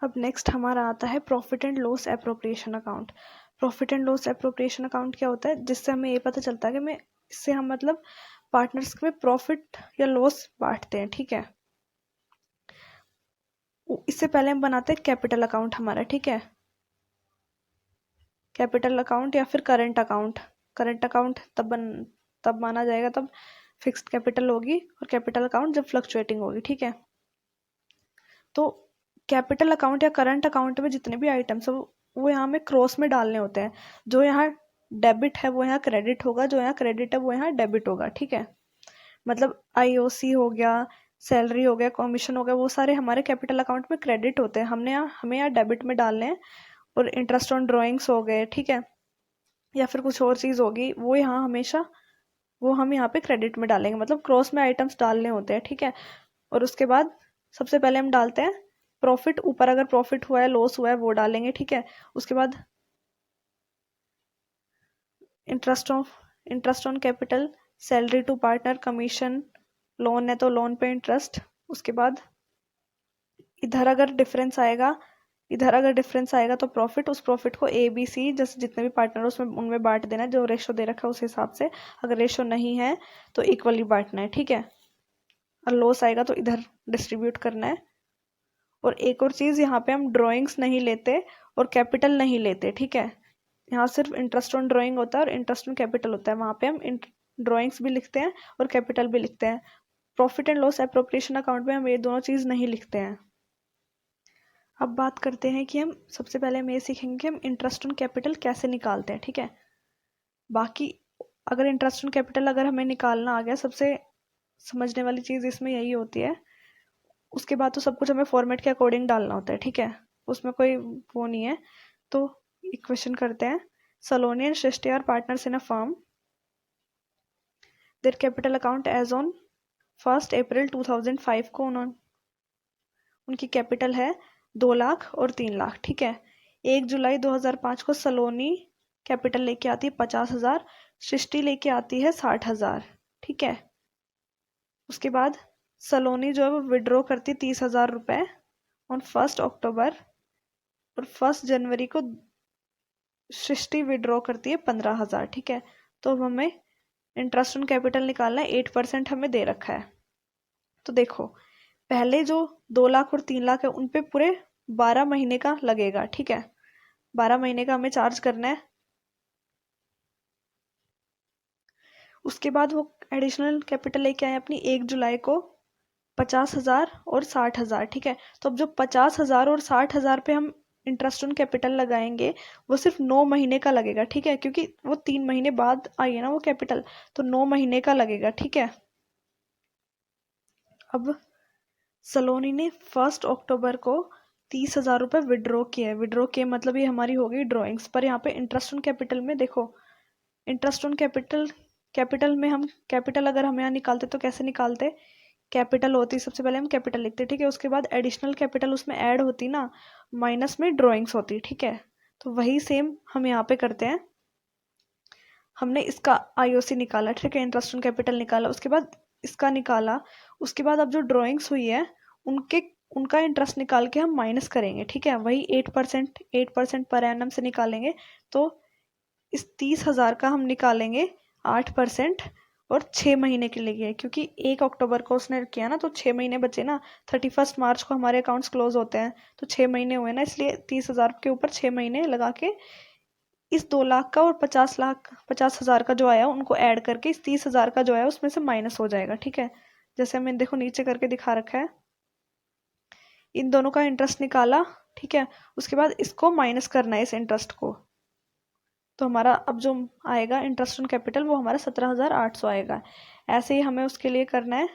अब नेक्स्ट हमारा आता है profit and loss appropriation account. Profit and loss appropriation account क्या होता है, जिससे हमें ये पता चलता है कि मैं इससे हम मतलब पार्टनर्स में प्रॉफिट या लॉस बांटते हैं। ठीक है, इससे पहले हम बनाते हैं कैपिटल अकाउंट हमारा। ठीक है, कैपिटल अकाउंट या फिर करंट अकाउंट। करंट अकाउंट तब माना जाएगा तब फिक्स्ड कैपिटल होगी, और कैपिटल अकाउंट जब फ्लक्चुएटिंग होगी। ठीक है, तो कैपिटल अकाउंट या करंट अकाउंट में जितने भी आइटम्स है वो यहाँ में क्रॉस में डालने होते हैं। जो यहाँ डेबिट है वो यहाँ क्रेडिट होगा, जो यहाँ क्रेडिट है वो यहाँ डेबिट होगा। ठीक है, मतलब आईओसी हो गया, सैलरी हो गया, कमीशन हो गया, वो सारे हमारे कैपिटल अकाउंट में क्रेडिट होते हैं, हमें यहाँ डेबिट में डालने हैं। और इंटरेस्ट ऑन ड्रॉइंग्स हो गए, ठीक है, या फिर कुछ और चीज़ होगी, वो हम यहाँ पे क्रेडिट में डालेंगे, मतलब क्रॉस में आइटम्स डालने होते हैं। ठीक है, और उसके बाद सबसे पहले हम डालते हैं प्रॉफिट। ऊपर अगर प्रॉफिट हुआ है, लॉस हुआ है, वो डालेंगे। ठीक है, उसके बाद interest on capital, salary to partner, commission, loan है तो लोन पे इंटरेस्ट। उसके बाद इधर अगर डिफरेंस आएगा तो प्रॉफिट, उस प्रॉफिट को ए बी सी जैसे जितने भी पार्टनर है उसमें उनमें बांट देना, जो रेशो दे रखा है उस हिसाब से। अगर रेशो नहीं है तो इक्वली बांटना है। ठीक है, और लॉस आएगा तो इधर डिस्ट्रीब्यूट करना है। और एक और चीज़, यहाँ पे हम ड्राइंग्स नहीं लेते और कैपिटल नहीं लेते। ठीक है, यहाँ सिर्फ इंटरेस्ट ऑन ड्राइंग होता है और इंटरेस्ट ऑन कैपिटल होता है। वहाँ पे हम ड्राइंग्स भी लिखते हैं और कैपिटल भी लिखते हैं। Profit and loss appropriation account में हम ये दोनों चीज़ नहीं लिखते हैं। अब बात करते हैं कि हम सबसे पहले हम ये सीखेंगे कि हम इंटरेस्ट ऑन कैपिटल कैसे निकालते हैं। ठीक है, बाकी अगर इंटरेस्ट ऑन कैपिटल अगर हमें निकालना आ गया, सबसे समझने वाली चीज़ इसमें यही होती है। उसके बाद तो सब कुछ हमें फॉर्मेट के अकॉर्डिंग डालना होता है। ठीक है, उसमें कोई वो नहीं है। तो एक क्वेश्चन करते हैं। Saloni and Srishti are partners in a firm. Their capital account as on 1 April 2005 को उनकी कैपिटल है 2 लाख और 3 लाख। ठीक है, 1 जुलाई 2005 को सलोनी कैपिटल लेके आती है 50,000, सृष्टि लेके आती है 60,000। ठीक है, उसके बाद सलोनी जो है वो विड्रॉ करती है 30,000 रुपये ऑन 1 अक्टूबर, और 1 जनवरी को सृष्टि विड्रॉ करती है 15,000। ठीक है, तो अब हमें इंटरेस्ट ऑन कैपिटल निकालना है। 8% हमें दे रखा है। तो देखो, पहले जो 2 लाख और 3 लाख है उन पे पूरे 12 महीने का लगेगा। ठीक है, 12 महीने का हमें चार्ज करना है। उसके बाद वो एडिशनल कैपिटल लेके आए अपनी 1 जुलाई को 50,000 और 60,000। ठीक है, तो अब जो 50,000 और 60,000 पे हम इंटरेस्ट ऑन कैपिटल लगाएंगे वो सिर्फ 9 महीने का लगेगा। ठीक है, क्योंकि वो 3 महीने बाद आई है ना वो कैपिटल, तो 9 महीने का लगेगा। ठीक है, अब सलोनी ने 1 अक्टूबर को 30,000 रुपये विड्रॉ किए। विड्रॉ किए मतलब ये हमारी हो गई ड्रॉइंग्स पर। यहाँ पे इंटरेस्ट ऑन कैपिटल में देखो, इंटरेस्ट ऑन कैपिटल में हम कैपिटल अगर हम यहाँ निकालते तो कैसे निकालते, कैपिटल होती सबसे पहले हम कैपिटल लिखते। ठीक है, उसके बाद एडिशनल कैपिटल उसमें ऐड होती ना, माइनस में ड्रॉइंग्स होती। ठीक है, तो वही सेम हम यहाँ पे करते हैं। हमने इसका आईओसी निकाला, ठीक है, इंटरेस्ट ऑन कैपिटल निकाला, उसके बाद इसका निकाला। उसके बाद अब जो ड्रॉइंग्स हुई है उनका इंटरेस्ट निकाल के हम माइनस करेंगे। ठीक है, वही 8% पर एनम से निकालेंगे। तो इस 30,000 का हम निकालेंगे 8%, और 6 महीने के लिए, क्योंकि 1 अक्टूबर को उसने किया ना, तो 6 महीने बचे ना। 31 मार्च को हमारे अकाउंट्स क्लोज होते हैं, तो 6 महीने हुए ना, इसलिए 30,000 के ऊपर 6 महीने लगा के इस 2 लाख का और 50,000 का जो आया उनको ऐड करके इस 30,000 का जो है उसमें से माइनस हो जाएगा। ठीक है, जैसे हमें देखो नीचे करके दिखा रखा है। इन दोनों का इंटरेस्ट निकाला। ठीक है, उसके बाद इसको माइनस करना है, इस इंटरेस्ट को। तो हमारा अब जो आएगा इंटरेस्ट ऑन कैपिटल वो हमारा 17,800 आएगा। ऐसे ही हमें उसके लिए करना है।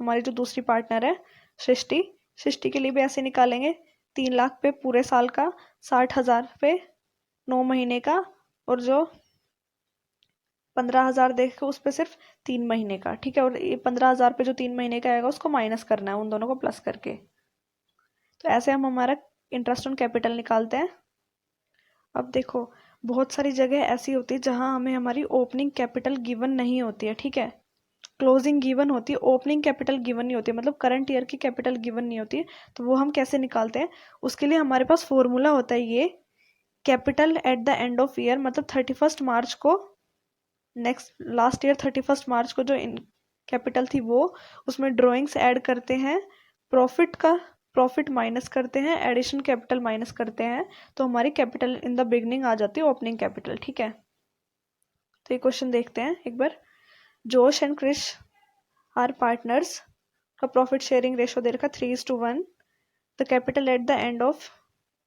हमारी जो दूसरी पार्टनर है सृष्टि के लिए भी ऐसे निकालेंगे। 3 लाख पे पूरे साल का, 60,000 पे 9 महीने का, और जो 15,000 देख के उस पर सिर्फ 3 महीने का। ठीक है, और ये 15,000 पे जो 3 महीने का आएगा उसको माइनस करना है, उन दोनों को प्लस करके। तो ऐसे हम हमारा इंटरेस्ट ऑन कैपिटल निकालते हैं। अब देखो, बहुत सारी जगह ऐसी होती है जहां हमें हमारी ओपनिंग कैपिटल गिवन नहीं होती है। ठीक है, क्लोजिंग गिवन होती है, ओपनिंग कैपिटल गिवन नहीं होती, मतलब करंट ईयर की कैपिटल गिवन नहीं होती। तो वो हम कैसे निकालते हैं, उसके लिए हमारे पास फॉर्मूला होता है ये, capital at the end of year, मतलब 31 मार्च को, नेक्स्ट लास्ट ईयर 31 मार्च को जो इन कैपिटल थी वो, उसमें ड्रॉइंग्स ऐड करते हैं, प्रॉफिट माइनस करते हैं, एडिशन कैपिटल माइनस करते हैं, तो हमारी कैपिटल इन द बिगनिंग आ जाती है ओपनिंग कैपिटल। ठीक है, तो ये क्वेश्चन देखते हैं एक बार। जोश एंड क्रिश आर पार्टनर्स का प्रॉफिट शेयरिंग रेशो दे रखा 3:1। The capital at the end of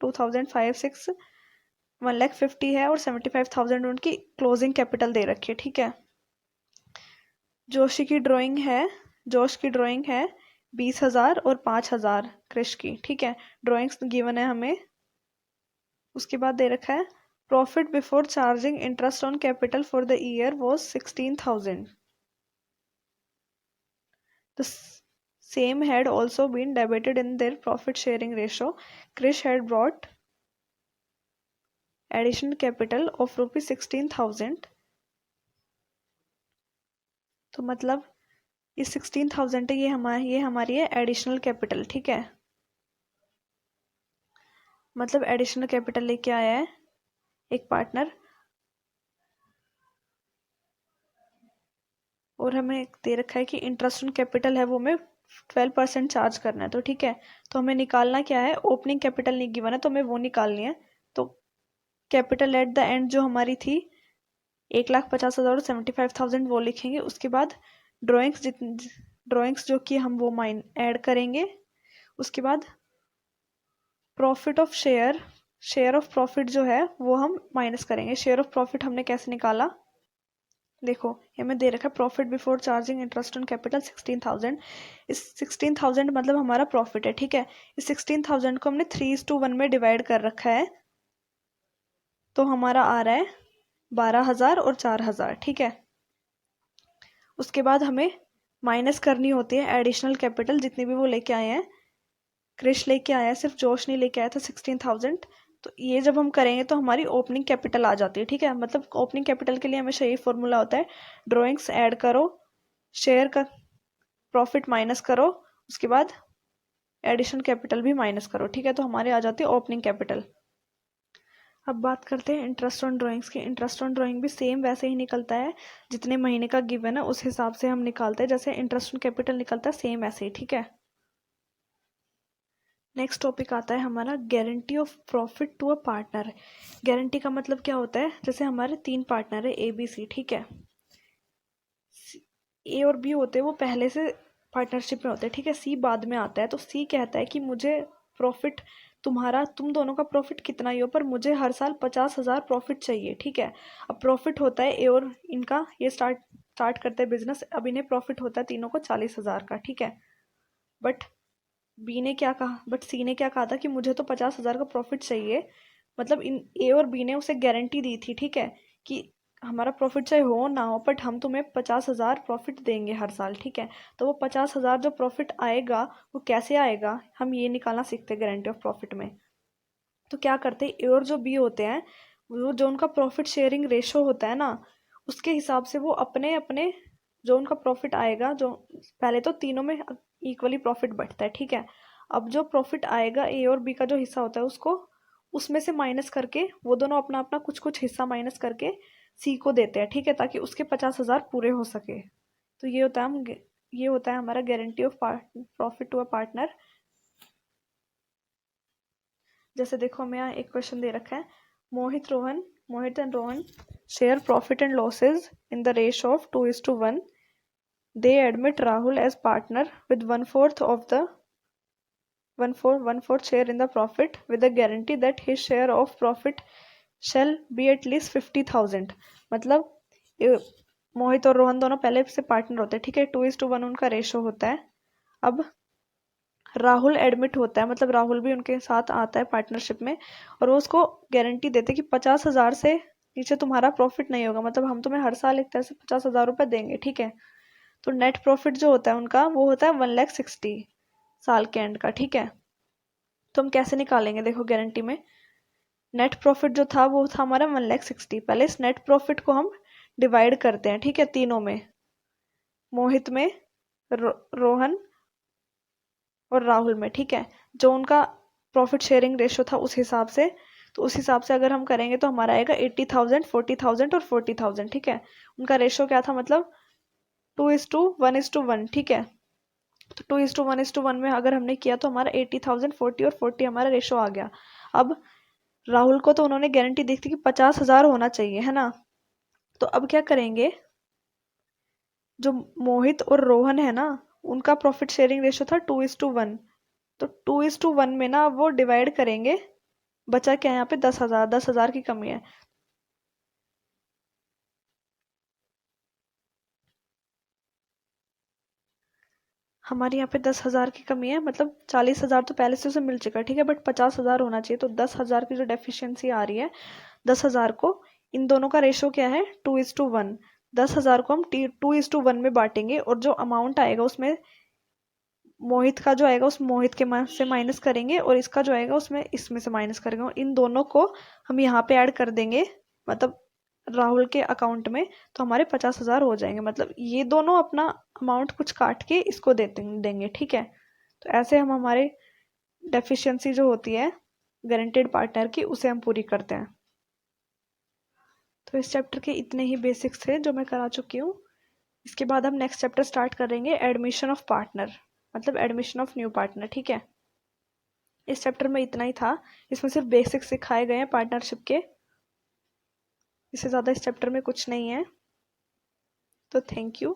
2005-6 1,50,000 है और 75,000 उनकी क्लोजिंग कैपिटल दे रखी है। ठीक है, जोश की ड्राइंग है 20,000 और 5,000 क्रिश की। ठीक है, ड्राइंग्स गिवन है हमें। उसके बाद दे रखा है profit before charging interest on capital for the year was 16,000। The same had also been debited in their profit sharing ratio. Krish had brought additional capital of rupees 16,000। तो मतलब ये 16,000 है, ये हमारी है एडिशनल कैपिटल। ठीक है, मतलब एडिशनल कैपिटल लेके आया है एक पार्टनर, और हमें दे रखा है कि इंटरेस्ट ऑन कैपिटल है वो हमें 12% चार्ज करना है। तो ठीक है, तो हमें निकालना क्या है, ओपनिंग कैपिटल नहीं गिवन है तो हमें वो निकालनी है। तो कैपिटल एट द एंड जो हमारी थी 1,50,000 और 75,000 वो लिखेंगे। उसके बाद ड्राइंग्स जो कि हम वो ऐड करेंगे। उसके बाद profit of share of profit जो है वो हम माइनस करेंगे। शेयर ऑफ प्रॉफिट हमने कैसे निकाला, देखो ये हमें दे रखा है profit before charging interest on capital 16,000। इस 16,000 मतलब हमारा प्रॉफिट है। ठीक है, इस 16,000 को हमने 3:1 में डिवाइड कर रखा है, तो हमारा आ रहा है 12,000 और 4,000। ठीक है, उसके बाद हमें माइनस करनी होती है एडिशनल कैपिटल जितनी भी वो लेके आए हैं। क्रिश लेके आया है, सिर्फ जोश नहीं लेके आया था 16,000। तो ये जब हम करेंगे तो हमारी ओपनिंग कैपिटल आ जाती है। ठीक है, मतलब ओपनिंग कैपिटल के लिए हमेशा यही फॉर्मूला होता है, ड्रॉइंग्स ऐड करो, शेयर का प्रॉफिट माइनस करो, उसके बाद एडिशन कैपिटल भी माइनस करो। ठीक है, तो हमारे आ जाती है ओपनिंग कैपिटल। अब बात करते हैं इंटरेस्ट ऑन ड्राइंग्स की। इंटरेस्ट ऑन ड्राइंग भी सेम वैसे ही निकलता है, जितने महीने का गिवन है उस हिसाब से हम निकालते हैं, जैसे इंटरेस्ट ऑन कैपिटल निकलता है सेम ऐसे ही। ठीक है, नेक्स्ट टॉपिक आता है हमारा guarantee of profit to a partner. Guarantee का मतलब क्या होता है, जैसे हमारे 3 पार्टनर है ए बी सी। ठीक है, ए और बी होते हैं वो पहले से पार्टनरशिप में होते हैं। ठीक है, सी बाद में आता है, तो सी कहता है कि मुझे प्रॉफिट तुम दोनों का प्रॉफिट कितना ही हो पर मुझे हर साल 50,000 प्रॉफिट चाहिए। ठीक है, अब प्रॉफिट होता है ए और इनका, ये स्टार्ट करते हैं बिजनेस, अब इन्हें प्रॉफिट होता है तीनों को 40,000 का। ठीक है, बट सी ने क्या कहा था कि मुझे तो 50,000 का प्रॉफिट चाहिए, मतलब इन ए और बी ने उसे गारंटी दी थी। ठीक है, कि हमारा प्रॉफिट चाहे हो ना हो बट हम तुम्हें 50,000 प्रॉफिट देंगे हर साल। ठीक है, तो वो 50,000 जो प्रॉफिट आएगा वो कैसे आएगा, हम ये निकालना सीखते हैं गारंटी ऑफ प्रॉफिट में। तो क्या करते हैं, ए और जो बी होते हैं वो जो उनका प्रॉफिट शेयरिंग रेशो होता है ना, उसके हिसाब से वो अपने अपने जो उनका प्रॉफिट आएगा, जो पहले तो तीनों में इक्वली प्रॉफिट बढ़ता है। ठीक है, अब जो प्रॉफिट आएगा ए और बी का जो हिस्सा होता है उसको उसमें से माइनस करके वो दोनों अपना अपना कुछ कुछ हिस्सा माइनस करके सी को देते हैं। ठीक है, ताकि उसके 50,000 पूरे हो सके। तो ये होता है हमारा guarantee of profit to a partner. जैसे देखो हमें यहाँ एक क्वेश्चन दे रखा है, Mohit and Rohan share profit and losses in the ratio of 2:1। They admit Rahul as partner with one fourth share in the profit with a guarantee that his share of profit shall be at least 50,000। मतलब मोहित और रोहन दोनों पहले से partner होते हैं। ठीक है, 2:1 उनका रेशो होता है। अब राहुल एडमिट होता है, मतलब राहुल भी उनके साथ आता है पार्टनरशिप में, और वो उसको गारंटी देते कि 50,000 से नीचे तुम्हारा प्रॉफिट नहीं होगा, मतलब हम तुम्हें हर साल एक तरह से 50,000 रुपये देंगे। ठीक है, तो नेट प्रॉफिट जो होता है उनका वो होता है 1,60,000 साल के एंड का। ठीक है, तो हम कैसे निकालेंगे, देखो गारंटी में नेट प्रॉफिट जो था वो था हमारा 1,60,000। पहले इस नेट प्रॉफिट को हम डिवाइड करते हैं। ठीक है, तीनों में मोहित में, रोहन और राहुल में, ठीक है। जो उनका प्रॉफिट शेयरिंग रेशो था उस हिसाब से, तो उस हिसाब से अगर हम करेंगे तो हमारा आएगा 80,000, 40,000 और 40,000, ठीक है। उनका रेशो क्या था, मतलब 2:1:1, ठीक है। तो 2:1:1 में अगर हमने किया तो हमारा 80,000, 40 और 40 हमारा रेशो आ गया। अब राहुल को तो उन्होंने गारंटी दी थी कि 50,000 होना चाहिए, है ना। तो अब क्या करेंगे, जो मोहित और रोहन है ना, उनका प्रॉफिट शेयरिंग रेशो था 2:1, तो 2:1 में ना वो डिवाइड करेंगे। बचा क्या है यहाँ पे, 10,000, 10,000 की कमी है। हमारे यहाँ पे 10,000 की कमी है, मतलब 40,000 तो पहले से उसे मिल चुका है, ठीक है, बट 50,000 होना चाहिए। तो 10,000 की जो डेफिशिएंसी आ रही है, 10,000 को, इन दोनों का रेशो क्या है, 2:1। 10,000 को हम 2:1 में बांटेंगे, और जो अमाउंट आएगा उसमें मोहित का जो आएगा उस मोहित के से माइनस करेंगे, और इसका जो आएगा उसमें इसमें से माइनस करेंगे, और इन दोनों को हम यहाँ पे ऐड कर देंगे, मतलब राहुल के अकाउंट में। तो हमारे 50,000 हो जाएंगे, मतलब ये दोनों अपना अमाउंट कुछ काट के इसको देंगे, ठीक है। तो ऐसे हम हमारे डेफिशिएंसी जो होती है गारंटेड पार्टनर की, उसे हम पूरी करते हैं। तो इस चैप्टर के इतने ही बेसिक्स थे जो मैं करा चुकी हूँ। इसके बाद हम नेक्स्ट चैप्टर स्टार्ट करेंगे, एडमिशन ऑफ पार्टनर, मतलब एडमिशन ऑफ न्यू पार्टनर, ठीक है। इस चैप्टर में इतना ही था, इसमें सिर्फ बेसिक्स सिखाए गए हैं पार्टनरशिप के, इससे ज़्यादा इस चैप्टर में कुछ नहीं है। तो थैंक यू।